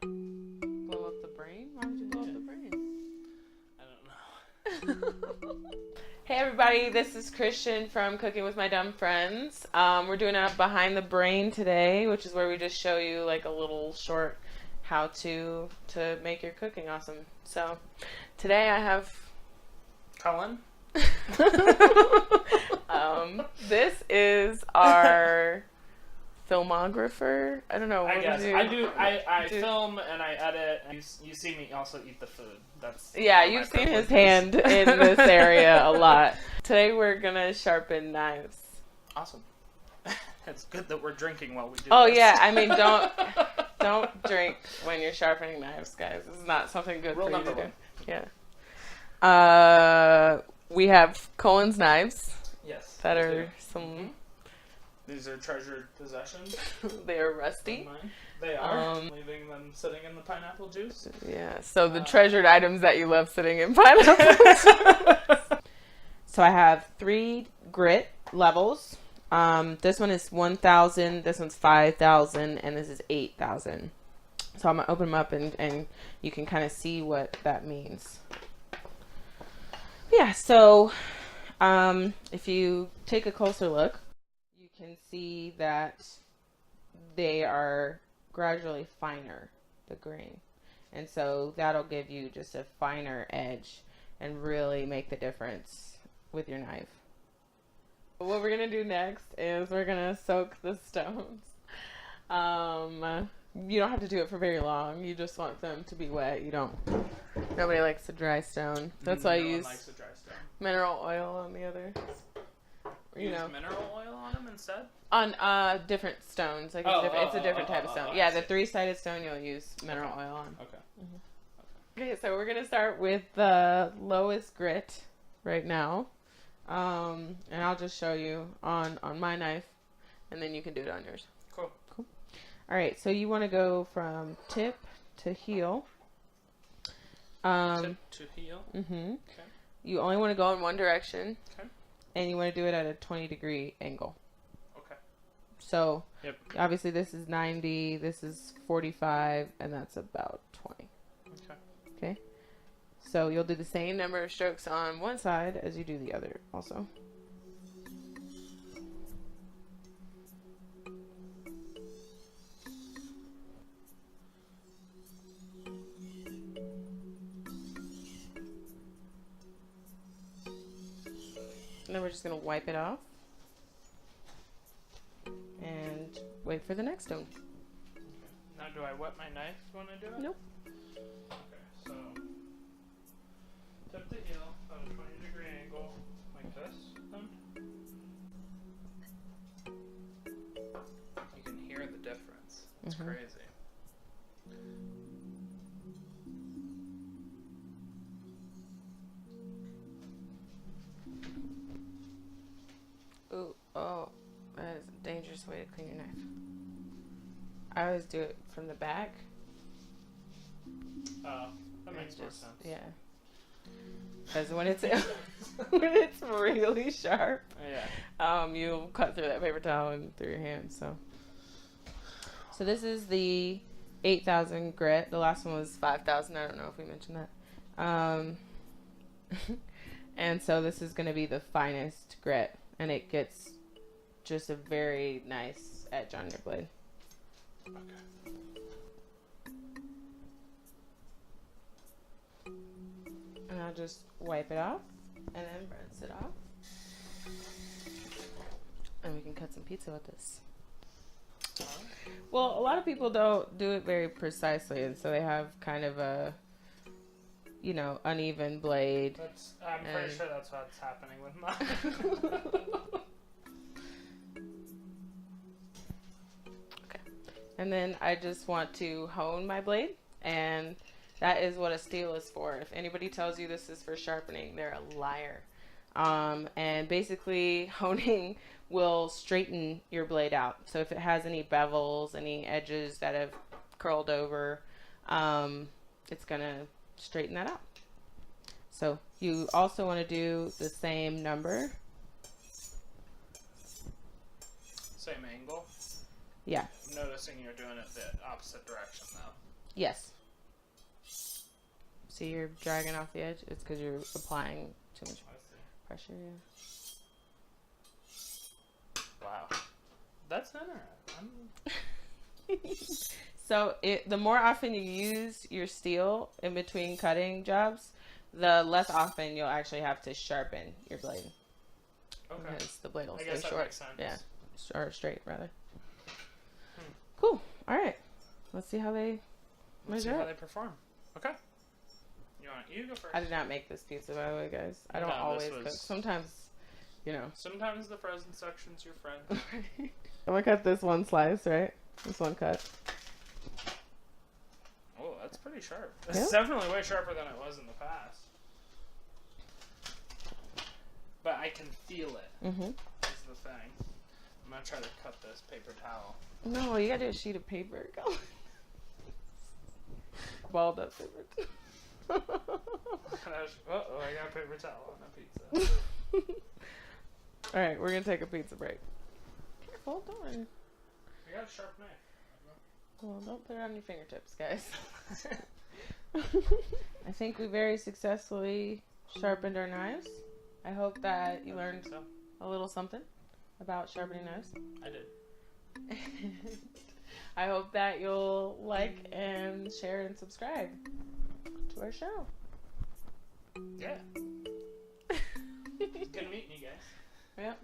Blow up the brain? Why would you blow up the brain? I don't know. Hey everybody, this is Christian from Cooking with My Dumb Friends. We're doing a behind the brain today, which is where we just show you like a little short how to make your cooking awesome. So today I have Cullen? this is our filmographer. I don't know. I guess. I film and I edit, and you see me also eat the food. That's you've seen his hand in this area a lot. Today we're gonna sharpen knives. Awesome. It's good that we're drinking while we do Oh this. yeah, I mean don't drink when you're sharpening knives, guys. This is not something good Rule for you to number do. one. Yeah. We have Cullen's knives Yes. that are some. Mm-hmm. These are treasured possessions. They are rusty. Mine. They are. Leaving them sitting in the pineapple juice. Yeah. So the treasured items that you love sitting in pineapple. So I have 3 grit levels. This one is 1,000. This one's 5,000, and this is 8,000. So I'm gonna open them up, and you can kind of see what that means. Yeah. So if you take a closer look, you can see that they are gradually finer, the grain. And so that'll give you just a finer edge and really make the difference with your knife. What we're going to do next is we're going to soak the stones. You don't have to do it for very long. You just want them to be wet. Nobody likes a dry stone. That's why I use likes a dry stone. mineral oil on the other. Use mineral oil on them instead? On different stones. Like it's a different type of stone. Yeah, the 3-sided stone you'll use mineral oil on. Okay. Mm-hmm. Okay, so we're going to start with the lowest grit right now. And I'll just show you on my knife, and then you can do it on yours. Cool. All right, so you want to go from tip to heel. Tip to heel? Mm-hmm. Okay. You only want to go in one direction. Okay. And you want to do it at a 20-degree angle. Okay. So, yep. Obviously this is 90, this is 45, and that's about 20. Okay. Okay? So you'll do the same number of strokes on one side as you do the other also. And then we're just going to wipe it off and wait for the next stone. Now, do I wet my knife when I do it? Nope. Okay, so tip to heel at a 20-degree angle, like this. You can hear the difference. It's crazy. Ooh, oh, that is a dangerous way to clean your knife. I always do it from the back. That makes more sense. Yeah. Because when it's when it's really sharp, you'll cut through that paper towel and through your hands. So this is the 8,000 grit. The last one was 5,000. I don't know if we mentioned that. And so this is going to be the finest grit, and it gets just a very nice edge on your blade. Okay. And I'll just wipe it off and then rinse it off. And we can cut some pizza with this. Well, a lot of people don't do it very precisely, and so they have kind of a, uneven blade. I'm pretty sure that's what's happening with mine. Okay. And then I just want to hone my blade, and that is what a steel is for. If anybody tells you this is for sharpening, they're a liar. And basically, honing will straighten your blade out. So if it has any bevels, any edges that have curled over, it's going to straighten that out. So you also want to do the same number. Same angle? Yeah. I'm noticing you're doing it the opposite direction, though. Yes. See, you're dragging off the edge. It's because you're applying too much pressure. Yeah. Wow. That's interesting. So the more often you use your steel in between cutting jobs, the less often you'll actually have to sharpen your blade. Okay. Because the blade will I stay guess that short. makes sense. Yeah. Or straight, rather. Cool. All right. Let's see how they Let's see measure how up. they perform. Okay. You go first. I did not make this pizza, by the way, guys. I don't No, always this cook. was- Sometimes, you know. Sometimes the frozen section's your friend. I'm gonna cut this one slice, right? This one cut. Oh, that's pretty sharp. It's Yeah? definitely way sharper than it was in the past. But I can feel it. Mm-hmm. Is the thing. I'm gonna try to cut this paper towel. No, you gotta do a sheet of paper. Go. Balled up paper. Uh-oh, I got a paper towel on a pizza. All right, we're gonna take a pizza break. Careful, don't worry. I got a sharp knife. Well, don't put it on your fingertips, guys. I think we very successfully sharpened our knives. I hope that you learned a little something about sharpening knives. I did. I hope that you'll like and share and subscribe to our show. Yeah. Good meeting you guys. Yep.